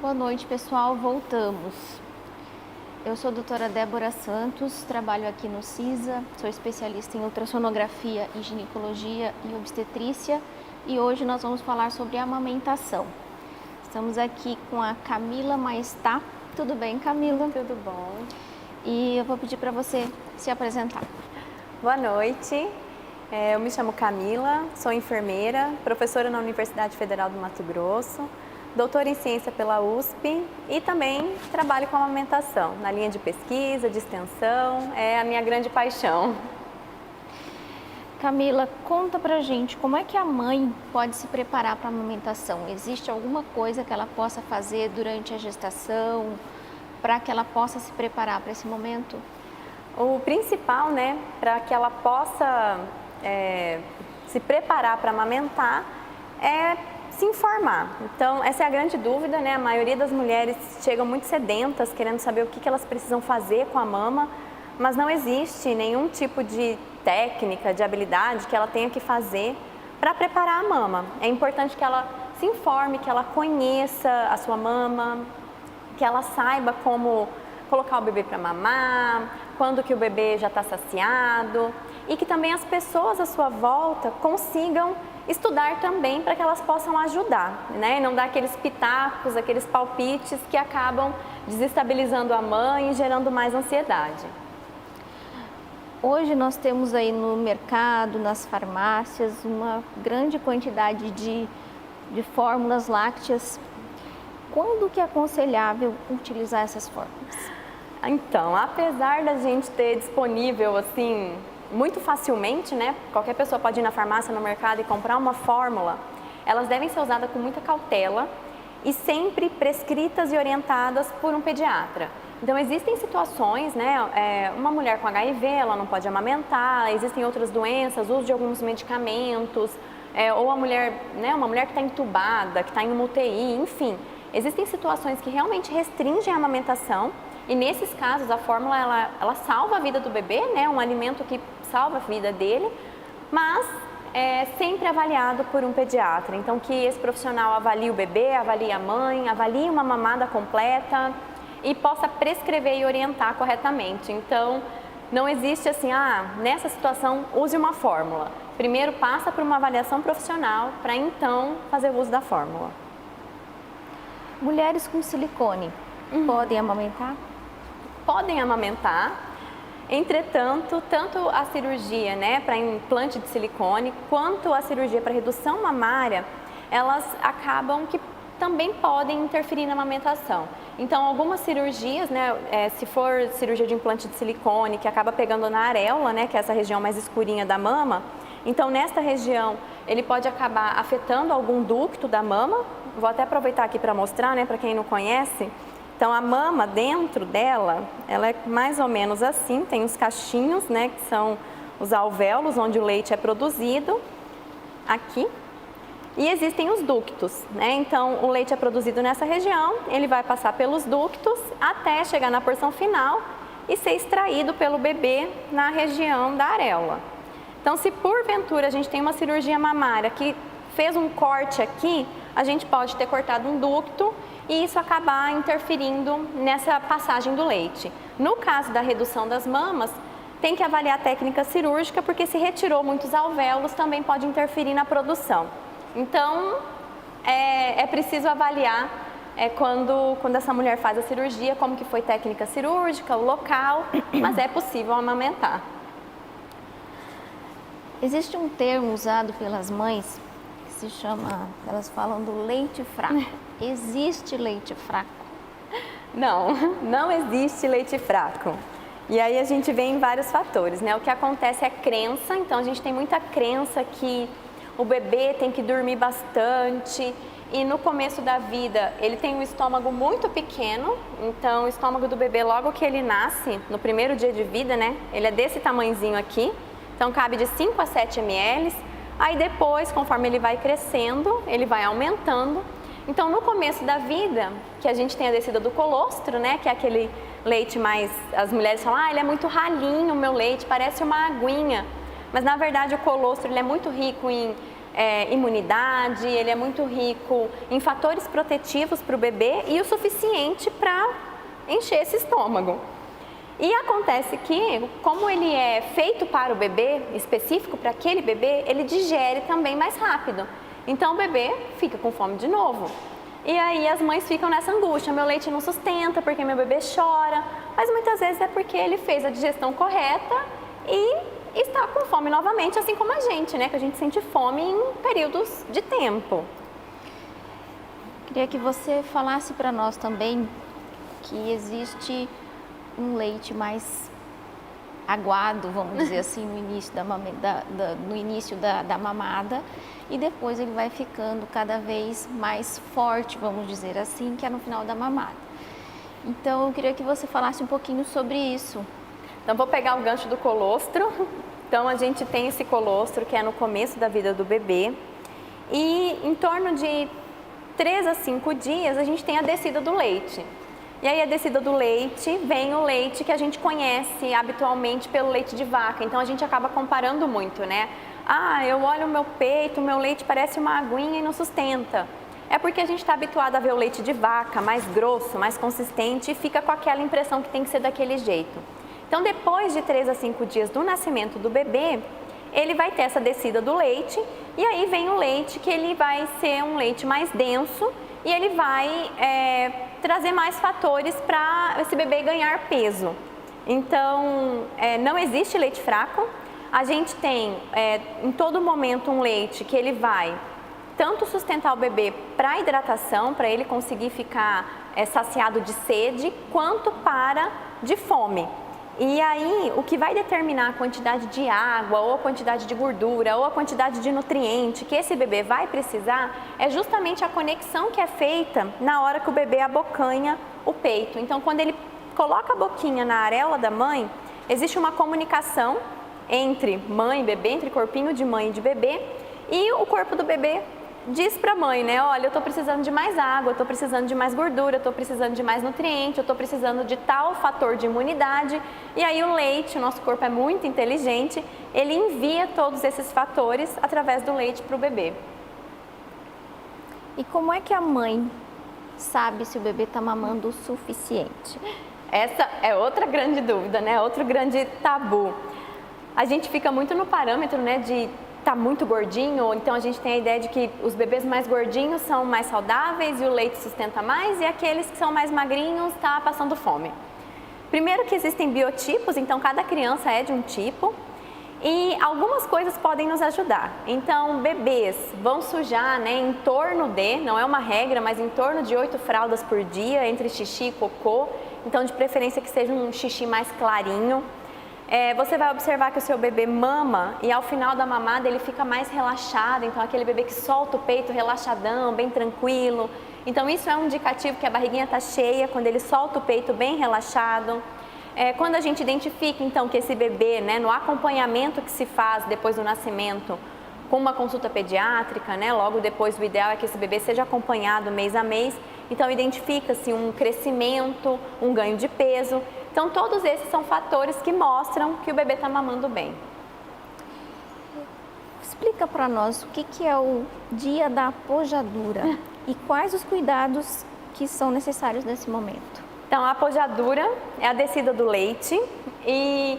Boa noite, pessoal. Voltamos. Eu sou a doutora Débora Santos, trabalho aqui no CISA, sou especialista em ultrassonografia e ginecologia e obstetrícia e hoje nós vamos falar sobre amamentação. Estamos aqui com a Camila Maestá. Tudo bem, Camila? Tudo bom. E eu vou pedir para você se apresentar. Boa noite. Eu me chamo Camila, sou enfermeira, professora na Universidade Federal do Mato Grosso, doutora em ciência pela USP e também trabalho com amamentação, na linha de pesquisa, de extensão, é a minha grande paixão. Camila, conta pra gente como é que a mãe pode se preparar para a amamentação. Existe alguma coisa que ela possa fazer durante a gestação para que ela possa se preparar para esse momento? O principal, para que ela possa se preparar para amamentar é se informar. Então, essa é a grande dúvida, A maioria das mulheres chegam muito sedentas, querendo saber o que elas precisam fazer com a mama, mas não existe nenhum tipo de técnica, de habilidade que ela tenha que fazer para preparar a mama. É importante que ela se informe, que ela conheça a sua mama, que ela saiba como colocar o bebê para mamar, quando que o bebê já está saciado e que também as pessoas à sua volta consigam estudar também para que elas possam ajudar, E não dar aqueles pitacos, aqueles palpites que acabam desestabilizando a mãe e gerando mais ansiedade. Hoje nós temos aí no mercado, nas farmácias, uma grande quantidade de fórmulas lácteas. Quando que é aconselhável utilizar essas fórmulas? Então, apesar da gente ter disponível assim muito facilmente, Qualquer pessoa pode ir na farmácia, no mercado e comprar uma fórmula. Elas devem ser usadas com muita cautela e sempre prescritas e orientadas por um pediatra. Então, existem situações, uma mulher com HIV, ela não pode amamentar, existem outras doenças, uso de alguns medicamentos, ou a mulher, uma mulher que está entubada, que está em uma UTI, enfim. Existem situações que realmente restringem a amamentação e nesses casos a fórmula ela salva a vida do bebê, um alimento que salva a vida dele, mas é sempre avaliado por um pediatra. Então que esse profissional avalie o bebê, avalie a mãe, avalie uma mamada completa e possa prescrever e orientar corretamente. Então não existe assim, nessa situação use uma fórmula. Primeiro passa por uma avaliação profissional para então fazer uso da fórmula. Mulheres com silicone podem amamentar? Podem amamentar, entretanto, tanto a cirurgia para implante de silicone, quanto a cirurgia para redução mamária, elas acabam que também podem interferir na amamentação. Então, algumas cirurgias, se for cirurgia de implante de silicone, que acaba pegando na areola, que é essa região mais escurinha da mama, então nesta região ele pode acabar afetando algum ducto da mama. Vou até aproveitar aqui para mostrar, para quem não conhece. Então, a mama dentro dela, ela é mais ou menos assim, tem os cachinhos, que são os alvéolos onde o leite é produzido, aqui. E existem os ductos, Então, o leite é produzido nessa região, ele vai passar pelos ductos até chegar na porção final e ser extraído pelo bebê na região da areola. Então, se porventura a gente tem uma cirurgia mamária que fez um corte aqui, a gente pode ter cortado um ducto e isso acabar interferindo nessa passagem do leite. No caso da redução das mamas, tem que avaliar a técnica cirúrgica, porque se retirou muitos alvéolos, também pode interferir na produção. Então, é preciso avaliar quando essa mulher faz a cirurgia, como que foi técnica cirúrgica, o local, mas é possível amamentar. Existe um termo usado pelas mães que se chama, elas falam do leite fraco. Existe leite fraco? Não existe leite fraco. E aí a gente vê em vários fatores, O que acontece é crença, então a gente tem muita crença que o bebê tem que dormir bastante e no começo da vida ele tem um estômago muito pequeno, então o estômago do bebê logo que ele nasce, no primeiro dia de vida, ele é desse tamanhozinho aqui, então cabe de 5 a 7 ml, aí depois, conforme ele vai crescendo, ele vai aumentando. Então, no começo da vida, que a gente tem a descida do colostro, que é aquele leite mais... As mulheres falam, ele é muito ralinho o meu leite, parece uma aguinha. Mas, na verdade, o colostro ele é muito rico em imunidade, ele é muito rico em fatores protetivos para o bebê e o suficiente para encher esse estômago. E acontece que, como ele é feito para o bebê, específico para aquele bebê, ele digere também mais rápido. Então o bebê fica com fome de novo. E aí as mães ficam nessa angústia, meu leite não sustenta porque meu bebê chora, mas muitas vezes é porque ele fez a digestão correta e está com fome novamente, assim como a gente, né? Que a gente sente fome em períodos de tempo. Queria que você falasse para nós também que existe um leite mais aguado, vamos dizer assim, no início da mamada, e depois ele vai ficando cada vez mais forte, vamos dizer assim, que é no final da mamada. Então eu queria que você falasse um pouquinho sobre isso. Então vou pegar o gancho do colostro. Então a gente tem esse colostro que é no começo da vida do bebê e em torno de 3 a 5 dias a gente tem a descida do leite. E aí a descida do leite vem o leite que a gente conhece habitualmente pelo leite de vaca, então a gente acaba comparando muito, né? Ah, eu olho o meu peito, o meu leite parece uma aguinha e não sustenta. É porque a gente está habituado a ver o leite de vaca mais grosso, mais consistente e fica com aquela impressão que tem que ser daquele jeito. Então depois de 3 a 5 dias do nascimento do bebê, ele vai ter essa descida do leite e aí vem o leite que ele vai ser um leite mais denso e ele vai trazer mais fatores para esse bebê ganhar peso. Então, não existe leite fraco. A gente tem em todo momento um leite que ele vai tanto sustentar o bebê para hidratação, para ele conseguir ficar saciado de sede, quanto para de fome. E aí, o que vai determinar a quantidade de água, ou a quantidade de gordura, ou a quantidade de nutriente que esse bebê vai precisar, é justamente a conexão que é feita na hora que o bebê abocanha o peito. Então, quando ele coloca a boquinha na areola da mãe, existe uma comunicação entre mãe e bebê, entre corpinho de mãe e de bebê, e o corpo do bebê diz para a mãe, né, olha, eu estou precisando de mais água, eu estou precisando de mais gordura, eu estou precisando de mais nutriente, eu estou precisando de tal fator de imunidade. E aí o leite, o nosso corpo é muito inteligente, ele envia todos esses fatores através do leite para o bebê. E como é que a mãe sabe se o bebê está mamando o suficiente? Essa é outra grande dúvida, né, outro grande tabu. A gente fica muito no parâmetro, né, de tá muito gordinho, então a gente tem a ideia de que os bebês mais gordinhos são mais saudáveis e o leite sustenta mais, e aqueles que são mais magrinhos tá passando fome. Primeiro que existem biotipos, então cada criança é de um tipo, e algumas coisas podem nos ajudar. Então bebês vão sujar, né, em torno de, não é uma regra, mas em torno de 8 fraldas por dia, entre xixi e cocô, então de preferência que seja um xixi mais clarinho. Você vai observar que o seu bebê mama e ao final da mamada ele fica mais relaxado, então aquele bebê que solta o peito relaxadão, bem tranquilo. Então isso é um indicativo que a barriguinha está cheia, quando ele solta o peito bem relaxado. Quando a gente identifica então que esse bebê, né, no acompanhamento que se faz depois do nascimento, com uma consulta pediátrica, né, logo depois o ideal é que esse bebê seja acompanhado mês a mês, então identifica-se um crescimento, um ganho de peso. Então, todos esses são fatores que mostram que o bebê está mamando bem. Explica para nós o que é o dia da apojadura e quais os cuidados que são necessários nesse momento. Então, a apojadura é a descida do leite e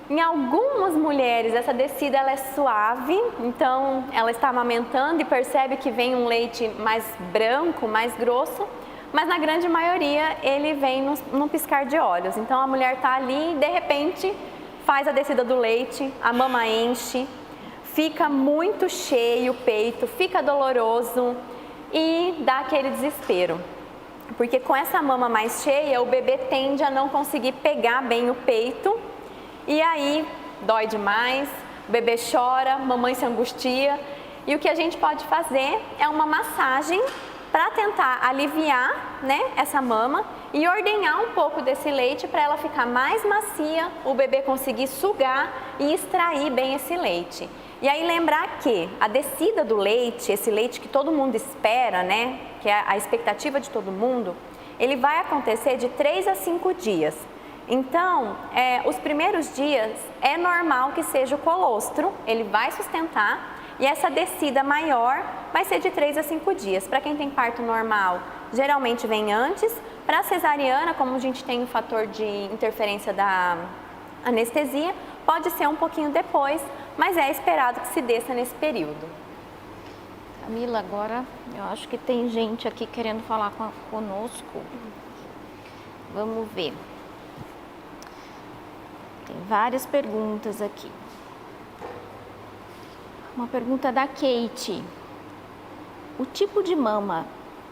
em algumas mulheres essa descida ela é suave, então ela está amamentando e percebe que vem um leite mais branco, mais grosso. Mas na grande maioria ele vem num piscar de olhos. Então a mulher está ali e de repente faz a descida do leite, a mama enche, fica muito cheio o peito, fica doloroso e dá aquele desespero. Porque com essa mama mais cheia o bebê tende a não conseguir pegar bem o peito e aí dói demais, o bebê chora, mamãe se angustia e o que a gente pode fazer é uma massagem para tentar aliviar, né, essa mama e ordenhar um pouco desse leite para ela ficar mais macia, o bebê conseguir sugar e extrair bem esse leite. E aí lembrar que a descida do leite, esse leite que todo mundo espera, né, que é a expectativa de todo mundo, ele vai acontecer de 3 a 5 dias. Então, os primeiros dias é normal que seja o colostro, ele vai sustentar. E essa descida maior vai ser de 3 a 5 dias. Para quem tem parto normal, geralmente vem antes. Para a cesariana, como a gente tem o fator de interferência da anestesia, pode ser um pouquinho depois, mas é esperado que se desça nesse período. Camila, agora eu acho que tem gente aqui querendo falar conosco. Vamos ver. Tem várias perguntas aqui. Uma pergunta da Kate. O tipo de mama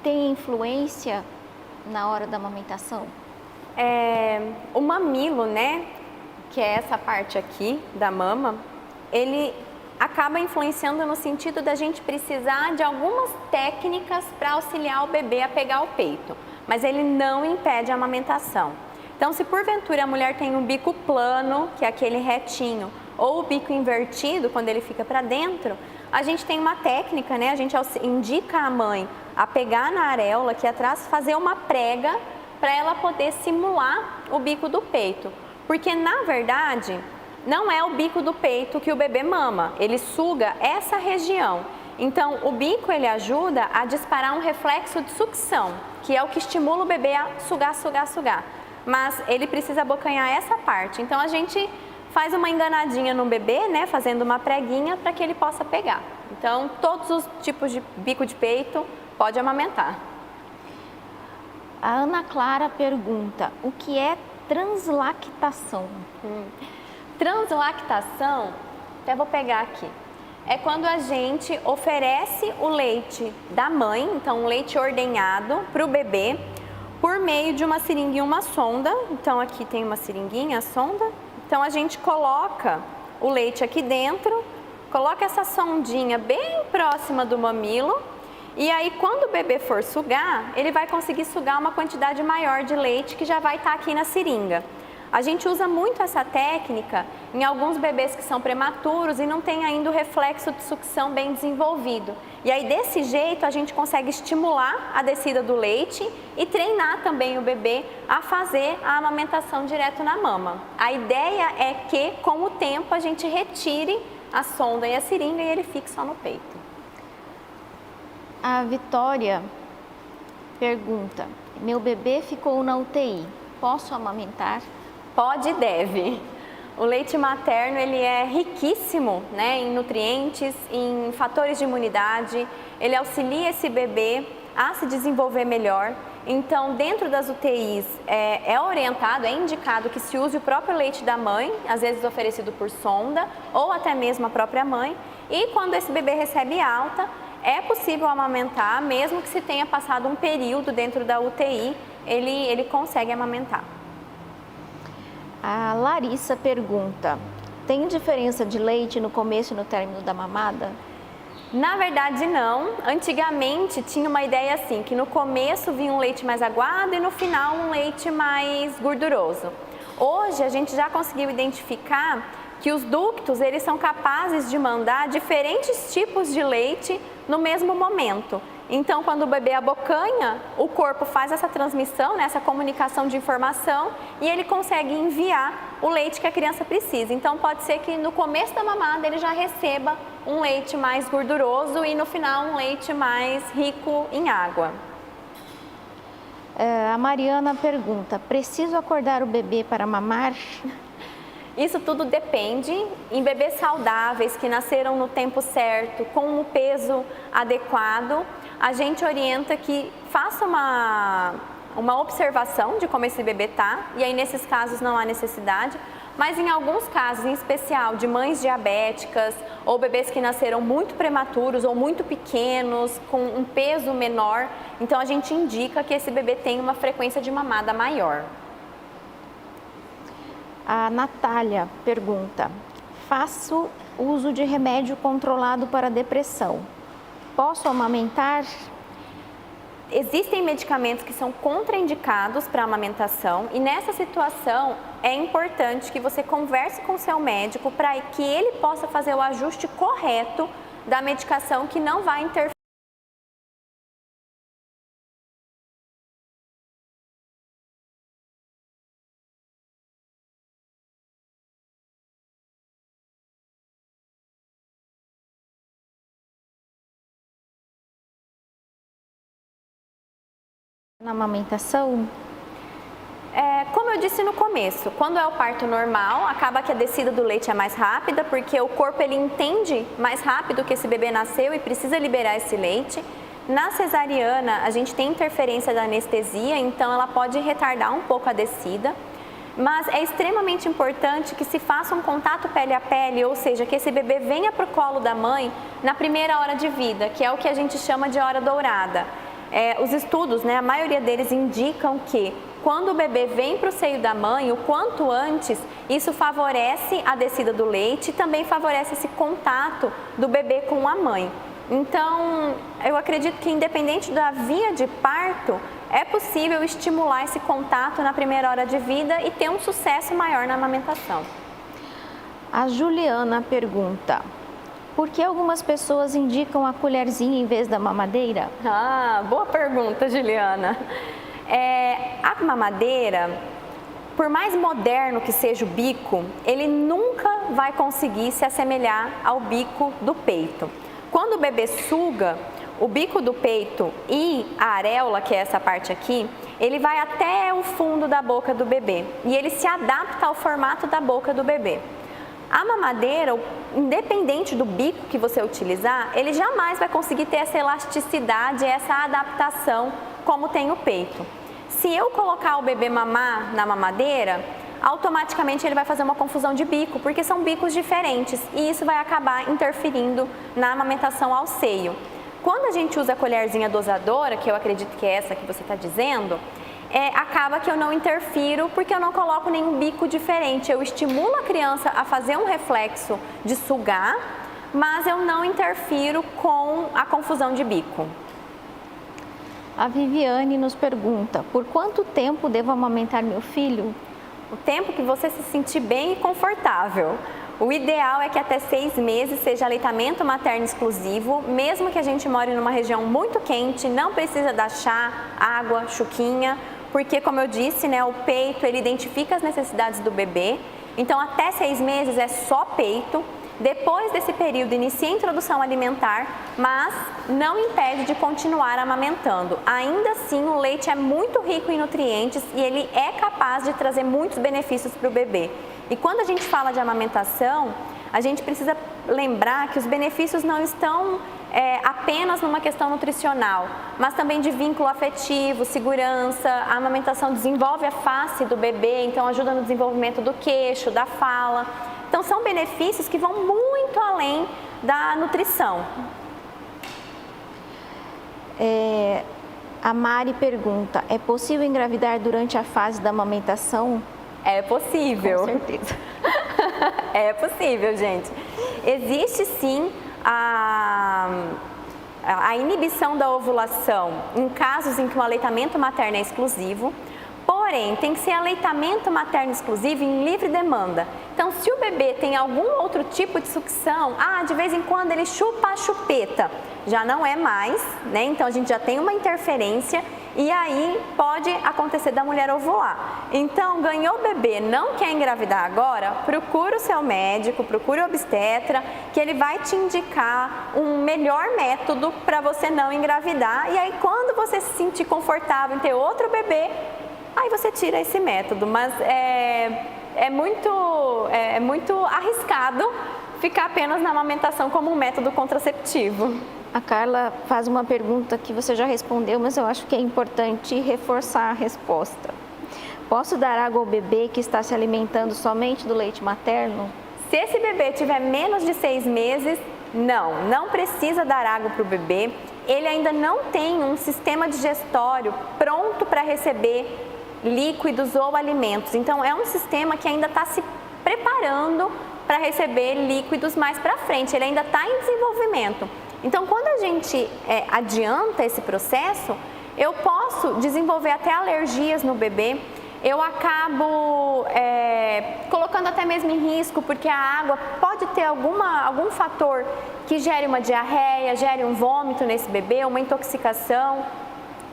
tem influência na hora da amamentação? O mamilo, né, que é essa parte aqui da mama, ele acaba influenciando no sentido da gente precisar de algumas técnicas para auxiliar o bebê a pegar o peito, mas ele não impede a amamentação. Então, se porventura a mulher tem um bico plano, que é aquele retinho, ou o bico invertido, quando ele fica para dentro, a gente tem uma técnica, né? A gente indica a mãe a pegar na areola aqui atrás, fazer uma prega para ela poder simular o bico do peito. Porque, na verdade, não é o bico do peito que o bebê mama, ele suga essa região. Então, o bico ele ajuda a disparar um reflexo de sucção, que é o que estimula o bebê a sugar, sugar, sugar. Mas ele precisa abocanhar essa parte. Então, a gente faz uma enganadinha no bebê, né, fazendo uma preguinha para que ele possa pegar. Então, todos os tipos de bico de peito pode amamentar. A Ana Clara pergunta, o que é translactação? Translactação, até vou pegar aqui, é quando a gente oferece o leite da mãe, então um leite ordenhado para o bebê, por meio de uma seringa e uma sonda. Então aqui tem uma seringuinha, a sonda. Então a gente coloca o leite aqui dentro, coloca essa sondinha bem próxima do mamilo e aí quando o bebê for sugar, ele vai conseguir sugar uma quantidade maior de leite que já vai estar aqui na seringa. A gente usa muito essa técnica em alguns bebês que são prematuros e não tem ainda o reflexo de sucção bem desenvolvido. E aí desse jeito a gente consegue estimular a descida do leite e treinar também o bebê a fazer a amamentação direto na mama. A ideia é que com o tempo a gente retire a sonda e a seringa e ele fique só no peito. A Vitória pergunta, meu bebê ficou na UTI, posso amamentar? Pode e deve. O leite materno ele é riquíssimo, né, em nutrientes, em fatores de imunidade, ele auxilia esse bebê a se desenvolver melhor. Então, dentro das UTIs, é orientado, é indicado que se use o próprio leite da mãe, às vezes oferecido por sonda, ou até mesmo a própria mãe. E quando esse bebê recebe alta, é possível amamentar, mesmo que se tenha passado um período dentro da UTI, ele consegue amamentar. A Larissa pergunta, tem diferença de leite no começo e no término da mamada? Na verdade não, antigamente tinha uma ideia assim, que no começo vinha um leite mais aguado e no final um leite mais gorduroso. Hoje a gente já conseguiu identificar que os ductos eles são capazes de mandar diferentes tipos de leite no mesmo momento. Então, quando o bebê abocanha, o corpo faz essa transmissão, né, essa comunicação de informação e ele consegue enviar o leite que a criança precisa. Então, pode ser que no começo da mamada ele já receba um leite mais gorduroso e no final um leite mais rico em água. A Mariana pergunta, preciso acordar o bebê para mamar? Isso tudo depende. Em bebês saudáveis que nasceram no tempo certo, com o peso adequado, a gente orienta que faça uma observação de como esse bebê está, e aí nesses casos não há necessidade, mas em alguns casos, em especial de mães diabéticas ou bebês que nasceram muito prematuros ou muito pequenos, com um peso menor, então a gente indica que esse bebê tenha uma frequência de mamada maior. A Natália pergunta, faço uso de remédio controlado para depressão, posso amamentar? Existem medicamentos que são contraindicados para amamentação e nessa situação é importante que você converse com o seu médico para que ele possa fazer o ajuste correto da medicação que não vai interferir Na amamentação? Como eu disse no começo, quando é o parto normal, acaba que a descida do leite é mais rápida, porque o corpo ele entende mais rápido que esse bebê nasceu e precisa liberar esse leite. Na cesariana, a gente tem interferência da anestesia, então ela pode retardar um pouco a descida. Mas é extremamente importante que se faça um contato pele a pele, ou seja, que esse bebê venha para o colo da mãe na primeira hora de vida, que é o que a gente chama de hora dourada. Os estudos, a maioria deles indicam que quando o bebê vem para o seio da mãe, o quanto antes, isso favorece a descida do leite e também favorece esse contato do bebê com a mãe. Então, eu acredito que independente da via de parto, é possível estimular esse contato na primeira hora de vida e ter um sucesso maior na amamentação. A Juliana pergunta: por que algumas pessoas indicam a colherzinha em vez da mamadeira? Boa pergunta, Juliana. A mamadeira, por mais moderno que seja o bico, ele nunca vai conseguir se assemelhar ao bico do peito. Quando o bebê suga, o bico do peito e a areola, que é essa parte aqui, ele vai até o fundo da boca do bebê e ele se adapta ao formato da boca do bebê. A mamadeira, independente do bico que você utilizar, ele jamais vai conseguir ter essa elasticidade, essa adaptação como tem o peito. Se eu colocar o bebê mamar na mamadeira, automaticamente ele vai fazer uma confusão de bico, porque são bicos diferentes e isso vai acabar interferindo na amamentação ao seio. Quando a gente usa a colherzinha dosadora, que eu acredito que é essa que você está dizendo, acaba que eu não interfiro porque eu não coloco nenhum bico diferente. Eu estimulo a criança a fazer um reflexo de sugar, mas eu não interfiro com a confusão de bico. A Viviane nos pergunta: por quanto tempo devo amamentar meu filho? O tempo que você se sentir bem e confortável. O ideal é que até 6 meses seja aleitamento materno exclusivo, mesmo que a gente more numa região muito quente, não precisa dar chá, água, chuquinha, porque como eu disse, o peito ele identifica as necessidades do bebê, então até 6 meses é só peito. Depois desse período inicia a introdução alimentar, mas não impede de continuar amamentando. Ainda assim, o leite é muito rico em nutrientes e ele é capaz de trazer muitos benefícios para o bebê. E quando a gente fala de amamentação, a gente precisa lembrar que os benefícios não estão apenas numa questão nutricional, mas também de vínculo afetivo, segurança. A amamentação desenvolve a face do bebê, então ajuda no desenvolvimento do queixo, da fala. Então são benefícios que vão muito além da nutrição. A Mari pergunta: é possível engravidar durante a fase da amamentação? É possível. Com certeza. É possível, gente. Existe sim a inibição da ovulação em casos em que o aleitamento materno é exclusivo. Porém, tem que ser aleitamento materno exclusivo em livre demanda. Então, se o bebê tem algum outro tipo de sucção, de vez em quando ele chupa a chupeta, já não é mais, Então, a gente já tem uma interferência e aí pode acontecer da mulher ovular. Então, ganhou o bebê, não quer engravidar agora, procura o seu médico, procura o obstetra, que ele vai te indicar um melhor método para você não engravidar. E aí, quando você se sentir confortável em ter outro bebê, aí você tira esse método, mas é muito arriscado ficar apenas na amamentação como um método contraceptivo. A Carla faz uma pergunta que você já respondeu, mas eu acho que é importante reforçar a resposta. Posso dar água ao bebê que está se alimentando somente do leite materno? Se esse bebê tiver menos de 6 meses, não precisa dar água para o bebê. Ele ainda não tem um sistema digestório pronto para receber líquidos ou alimentos. Então, é um sistema que ainda está se preparando para receber líquidos mais para frente. Ele ainda está em desenvolvimento. Então, quando a gente adianta esse processo, eu posso desenvolver até alergias no bebê. Eu acabo colocando até mesmo em risco, porque a água pode ter algum fator que gere uma diarreia, gere um vômito nesse bebê, uma intoxicação.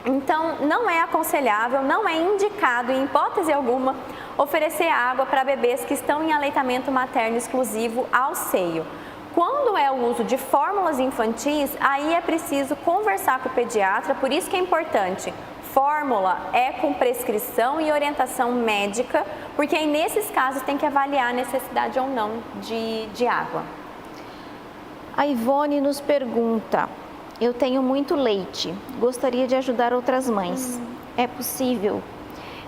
Então, não é aconselhável, não é indicado, em hipótese alguma, oferecer água para bebês que estão em aleitamento materno exclusivo ao seio. Quando é o uso de fórmulas infantis, aí é preciso conversar com o pediatra, por isso que é importante fórmula é com prescrição e orientação médica, porque aí nesses casos tem que avaliar a necessidade ou não de água. A Ivone nos pergunta: eu tenho muito leite, gostaria de ajudar outras mães. É possível?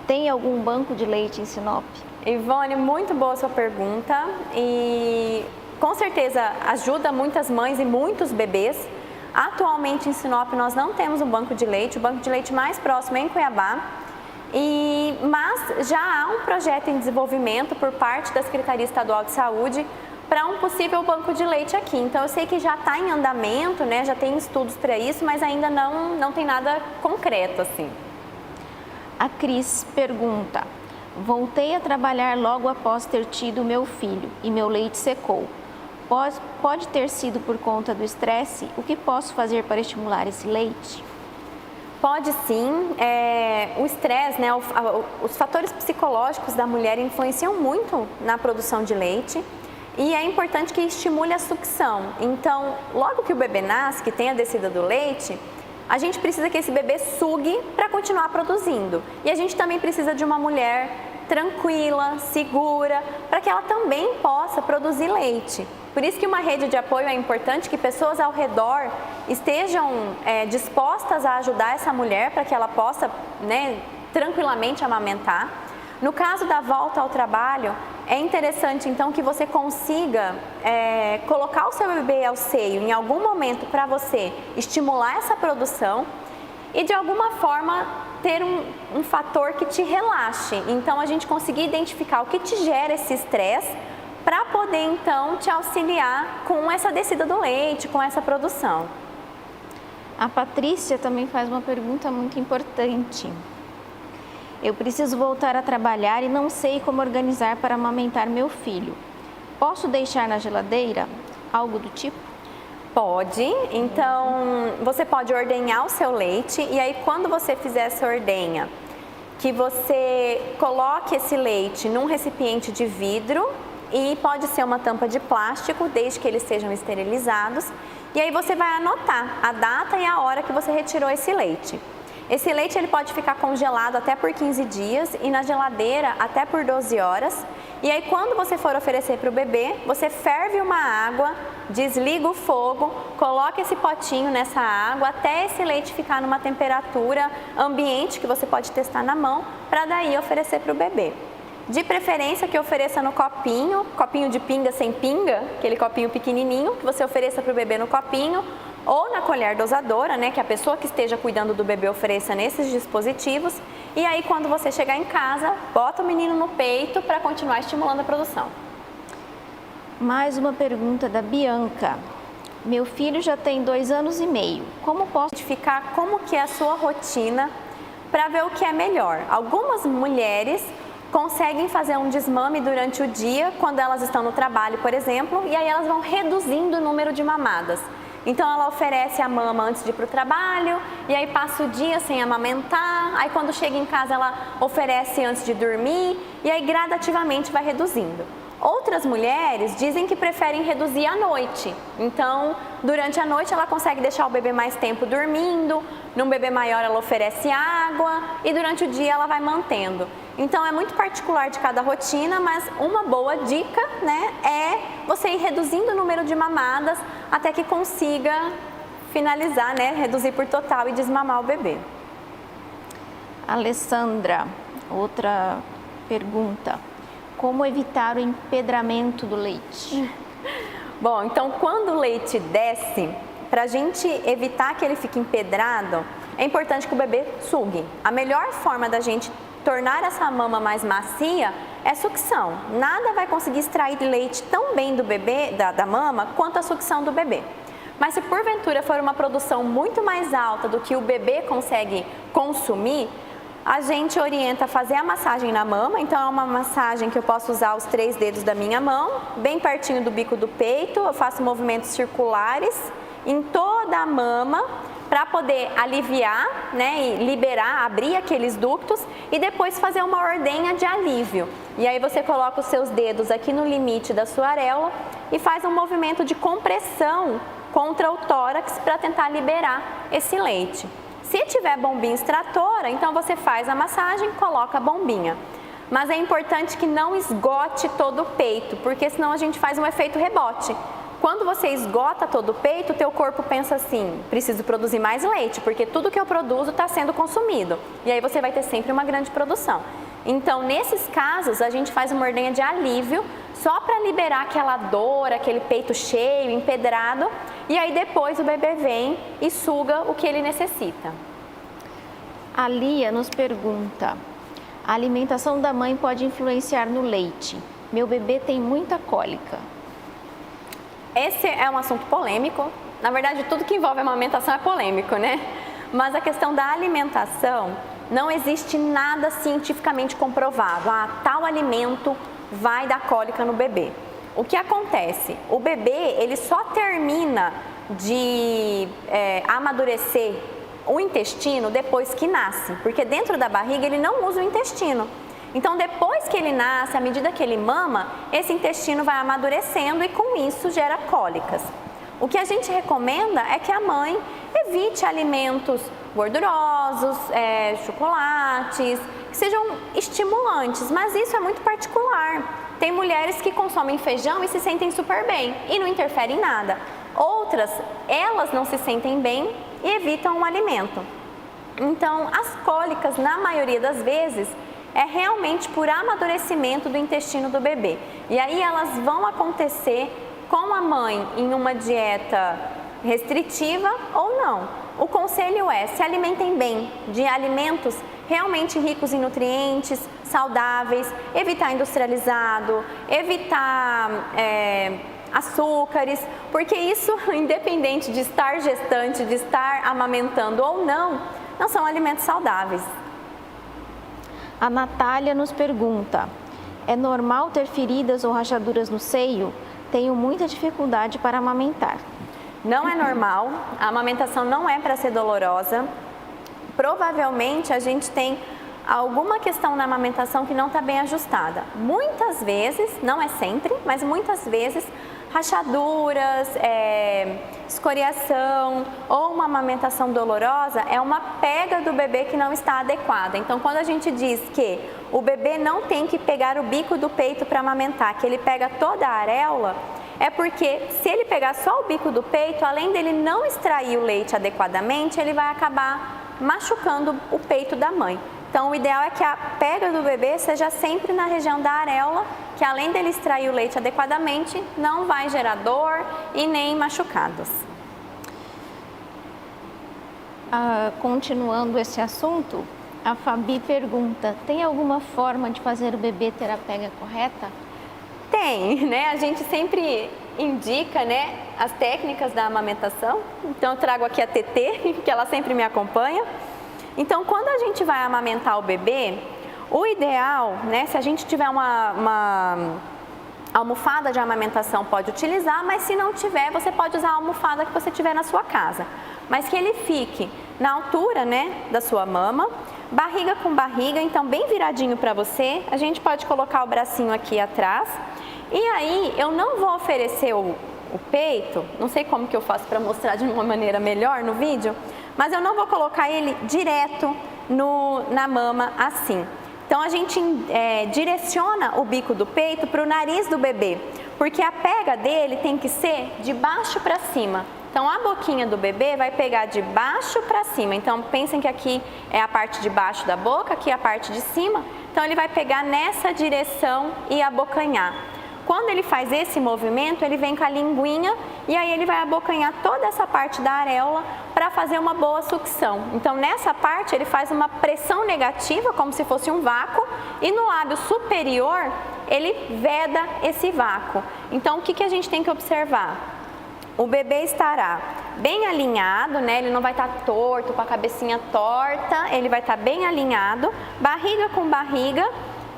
Tem algum banco de leite em Sinop? Ivone, muito boa sua pergunta e com certeza ajuda muitas mães e muitos bebês. Atualmente em Sinop nós não temos um banco de leite, o banco de leite mais próximo é em Cuiabá, mas já há um projeto em desenvolvimento por parte da Secretaria Estadual de Saúde para um possível banco de leite aqui. Então eu sei que já está em andamento, né? Já tem estudos para isso, mas ainda não tem nada concreto assim. A Cris pergunta: voltei a trabalhar logo após ter tido meu filho e meu leite secou. Pode ter sido por conta do estresse? O que posso fazer para estimular esse leite? Pode sim. O estresse, né, os fatores psicológicos da mulher influenciam muito na produção de leite e é importante que estimule a sucção. Então, logo que o bebê nasce, que tem a descida do leite, a gente precisa que esse bebê sugue para continuar produzindo. E a gente também precisa de uma mulher tranquila, segura, para que ela também possa produzir leite. Por isso que uma rede de apoio é importante, que pessoas ao redor estejam dispostas a ajudar essa mulher para que ela possa, né, tranquilamente amamentar. No caso da volta ao trabalho, é interessante então que você consiga colocar o seu bebê ao seio em algum momento para você estimular essa produção e de alguma forma ter um fator que te relaxe. Então a gente conseguir identificar o que te gera esse estresse para poder então te auxiliar com essa descida do leite, com essa produção. A Patrícia também faz uma pergunta muito importante. Eu preciso voltar a trabalhar e não sei como organizar para amamentar meu filho. Posso deixar na geladeira? Algo do tipo? Pode. Então, você pode ordenhar o seu leite e aí quando você fizer essa ordenha, que você coloque esse leite num recipiente de vidro e pode ser uma tampa de plástico, desde que eles sejam esterilizados. E aí você vai anotar a data e a hora que você retirou esse leite. Esse leite ele pode ficar congelado até por 15 dias e na geladeira até por 12 horas. E aí quando você for oferecer para o bebê, você ferve uma água, desliga o fogo, coloca esse potinho nessa água até esse leite ficar numa temperatura ambiente que você pode testar na mão, para daí oferecer para o bebê. De preferência que ofereça no copinho de pinga sem pinga, aquele copinho pequenininho, que você ofereça para o bebê no copinho, ou na colher dosadora, né, que a pessoa que esteja cuidando do bebê ofereça nesses dispositivos. E aí quando você chegar em casa, bota o menino no peito para continuar estimulando a produção. Mais uma pergunta da Bianca. Meu filho já tem 2 anos e meio. Como posso identificar como que é a sua rotina para ver o que é melhor? Algumas mulheres conseguem fazer um desmame durante o dia, quando elas estão no trabalho, por exemplo, e aí elas vão reduzindo o número de mamadas. Então ela oferece a mama antes de ir para o trabalho, e aí passa o dia sem amamentar, aí quando chega em casa ela oferece antes de dormir, e aí gradativamente vai reduzindo. Outras mulheres dizem que preferem reduzir à noite, então durante a noite ela consegue deixar o bebê mais tempo dormindo, num bebê maior ela oferece água e durante o dia ela vai mantendo. Então é muito particular de cada rotina, mas uma boa dica, né, é você ir reduzindo o número de mamadas até que consiga finalizar, né, reduzir por total e desmamar o bebê. Alessandra, outra pergunta. Como evitar o empedramento do leite? Bom, então quando o leite desce, para a gente evitar que ele fique empedrado, é importante que o bebê sugue. A melhor forma da gente tornar essa mama mais macia é sucção. Nada vai conseguir extrair leite tão bem do bebê, da mama, quanto a sucção do bebê. Mas se porventura for uma produção muito mais alta do que o bebê consegue consumir, a gente orienta a fazer a massagem na mama. Então é uma massagem que eu posso usar os 3 dedos da minha mão, bem pertinho do bico do peito, eu faço movimentos circulares em toda a mama para poder aliviar, né, e liberar, abrir aqueles ductos e depois fazer uma ordenha de alívio. E aí você coloca os seus dedos aqui no limite da sua areola e faz um movimento de compressão contra o tórax para tentar liberar esse leite. Se tiver bombinha extratora, então você faz a massagem, coloca a bombinha. Mas é importante que não esgote todo o peito, porque senão a gente faz um efeito rebote. Quando você esgota todo o peito, o teu corpo pensa assim, preciso produzir mais leite, porque tudo que eu produzo está sendo consumido. E aí você vai ter sempre uma grande produção. Então, nesses casos, a gente faz uma ordenha de alívio, só para liberar aquela dor, aquele peito cheio, empedrado, e aí depois o bebê vem e suga o que ele necessita. A Lia nos pergunta, a alimentação da mãe pode influenciar no leite? Meu bebê tem muita cólica. Esse é um assunto polêmico. Na verdade, tudo que envolve amamentação é polêmico, né? Mas a questão da alimentação, não existe nada cientificamente comprovado. Tal alimento vai dar cólica no bebê. O que acontece? O bebê, ele só termina de amadurecer o intestino depois que nasce, porque dentro da barriga ele não usa o intestino. Então, depois que ele nasce, à medida que ele mama, esse intestino vai amadurecendo e com isso gera cólicas. O que a gente recomenda é que a mãe evite alimentos gordurosos, chocolates, que sejam estimulantes, mas isso é muito particular. Tem mulheres que consomem feijão e se sentem super bem e não interfere em nada. Outras, elas não se sentem bem e evitam o alimento. Então, as cólicas, na maioria das vezes, é realmente por amadurecimento do intestino do bebê. E aí elas vão acontecer com a mãe em uma dieta restritiva ou não. O conselho é: se alimentem bem de alimentos realmente ricos em nutrientes, saudáveis, evitar industrializado, evitar açúcares, porque isso, independente de estar gestante, de estar amamentando ou não são alimentos saudáveis. A Natália nos pergunta, é normal ter feridas ou rachaduras no seio? Tenho muita dificuldade para amamentar. Não é normal, a amamentação não é para ser dolorosa. Provavelmente a gente tem alguma questão na amamentação que não está bem ajustada. Muitas vezes, não é sempre, mas muitas vezes, rachaduras, escoriação ou uma amamentação dolorosa é uma pega do bebê que não está adequada. Então, quando a gente diz que o bebê não tem que pegar o bico do peito para amamentar, que ele pega toda a areola, é porque se ele pegar só o bico do peito, além dele não extrair o leite adequadamente, ele vai acabar machucando o peito da mãe. Então, o ideal é que a pega do bebê seja sempre na região da areola, que além dele extrair o leite adequadamente, não vai gerar dor e nem machucados. Continuando esse assunto, a Fabi pergunta, tem alguma forma de fazer o bebê ter a pega correta? Tem, né? A gente sempre indica, né, as técnicas da amamentação. Então, eu trago aqui a TT, que ela sempre me acompanha. Então, quando a gente vai amamentar o bebê, o ideal, né, se a gente tiver uma almofada de amamentação, pode utilizar, mas se não tiver, você pode usar a almofada que você tiver na sua casa. Mas que ele fique na altura, né, da sua mama, barriga com barriga, então bem viradinho para você. A gente pode colocar o bracinho aqui atrás. E aí, eu não vou oferecer o peito, não sei como que eu faço para mostrar de uma maneira melhor no vídeo, mas eu não vou colocar ele direto na mama assim. Então, a gente direciona o bico do peito para o nariz do bebê, porque a pega dele tem que ser de baixo para cima. Então, a boquinha do bebê vai pegar de baixo para cima. Então, pensem que aqui é a parte de baixo da boca, aqui é a parte de cima. Então, ele vai pegar nessa direção e abocanhar. Quando ele faz esse movimento, ele vem com a linguinha e aí ele vai abocanhar toda essa parte da areola para fazer uma boa sucção. Então, nessa parte, ele faz uma pressão negativa, como se fosse um vácuo, e no lábio superior, ele veda esse vácuo. Então, o que a gente tem que observar? O bebê estará bem alinhado, né? Ele não vai estar torto, com a cabecinha torta, ele vai estar bem alinhado, barriga com barriga.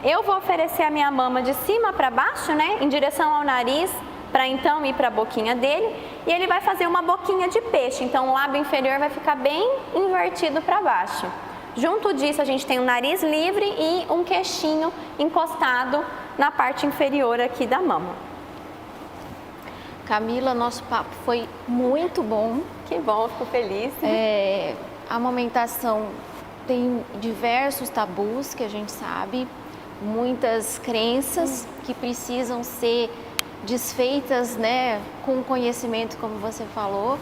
Eu vou oferecer a minha mama de cima para baixo, né, em direção ao nariz, para então ir para a boquinha dele. E ele vai fazer uma boquinha de peixe, então o lábio inferior vai ficar bem invertido para baixo. Junto disso, a gente tem o nariz livre e um queixinho encostado na parte inferior aqui da mama. Camila, nosso papo foi muito bom. Que bom, fico feliz. a amamentação tem diversos tabus que a gente sabe, muitas crenças que precisam ser desfeitas, né, com conhecimento, como você falou.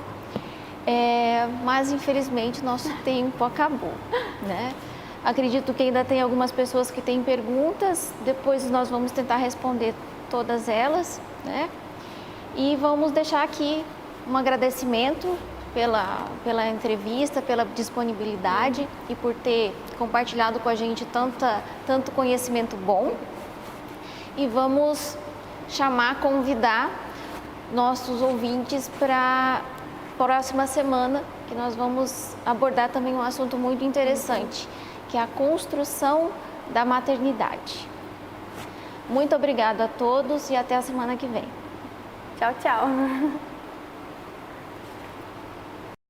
Mas infelizmente nosso tempo acabou, né? Acredito que ainda tem algumas pessoas que têm perguntas, depois nós vamos tentar responder todas elas, né? E vamos deixar aqui um agradecimento pela entrevista, pela disponibilidade e por ter compartilhado com a gente tanto conhecimento bom. E vamos convidar nossos ouvintes para próxima semana, que nós vamos abordar também um assunto muito interessante, que é a construção da maternidade. Muito obrigada a todos e até a semana que vem. Tchau, tchau.